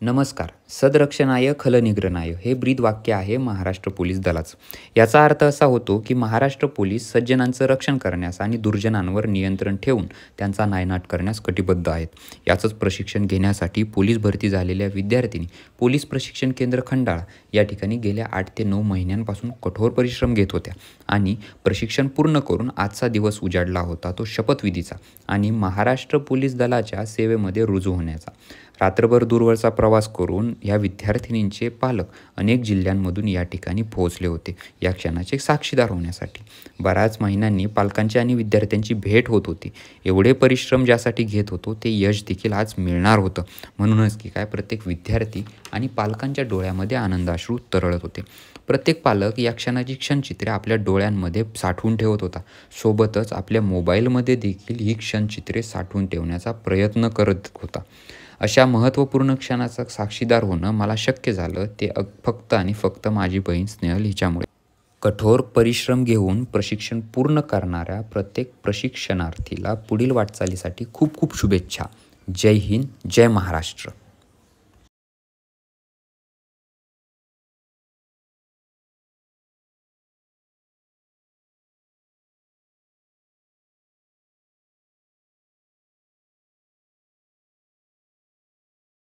नमस्कार. सदरक्षणाय खलनिग्रहणाय हे ब्रीद वाक्य आहे महाराष्ट्र पोलीस दलाचं. याचा अर्थ असा होतो की महाराष्ट्र पोलीस सज्जनांचं रक्षण करण्यास आणि दुर्जनांवर नियंत्रण ठेवून त्यांचा नायनाट करण्यास कटिबद्ध आहेत. याचंच प्रशिक्षण घेण्यासाठी पोलीस भरती झालेल्या विद्यार्थिनी पोलीस प्रशिक्षण केंद्र खंडाळा या ठिकाणी गेल्या 8 ते 9 महिन्यांपासून कठोर परिश्रम घेत होत्या आणि प्रशिक्षण पूर्ण करून आजचा दिवस उजाडला होता तो शपथविधीचा आणि महाराष्ट्र पोलीस दलाच्या सेवेमध्ये रुजू होण्याचा. रात्रभर दूरवरचा प्रवास करून या विद्यार्थिनींचे पालक अनेक जिल्ह्यांमधून या ठिकाणी पोहोचले होते या क्षणाचे साक्षीदार होण्यासाठी. बऱ्याच महिन्यांनी पालकांची आणि विद्यार्थ्यांची भेट होत होती. एवढे परिश्रम ज्यासाठी घेत होतो ते यश देखील आज मिळणार होतं. म्हणूनच की काय प्रत्येक विद्यार्थी आणि पालकांच्या डोळ्यामध्ये आनंदाश्रू तरळत होते. प्रत्येक पालक या क्षणाची क्षणचित्रे आपल्या डोळ्यांमध्ये साठवून ठेवत होता. सोबतच आपल्या मोबाईलमध्ये देखील ही क्षणचित्रे साठवून ठेवण्याचा प्रयत्न करत होता. अशा महत्त्वपूर्ण क्षणाचा साक्षीदार होणं मला शक्य झालं ते फक्त आणि फक्त माझी बहीण स्नेहल हिच्यामुळे. कठोर परिश्रम घेऊन प्रशिक्षण पूर्ण करणाऱ्या प्रत्येक प्रशिक्षणार्थीला पुढील वाटचालीसाठी खूप खूप शुभेच्छा. जय हिंद, जय महाराष्ट्र.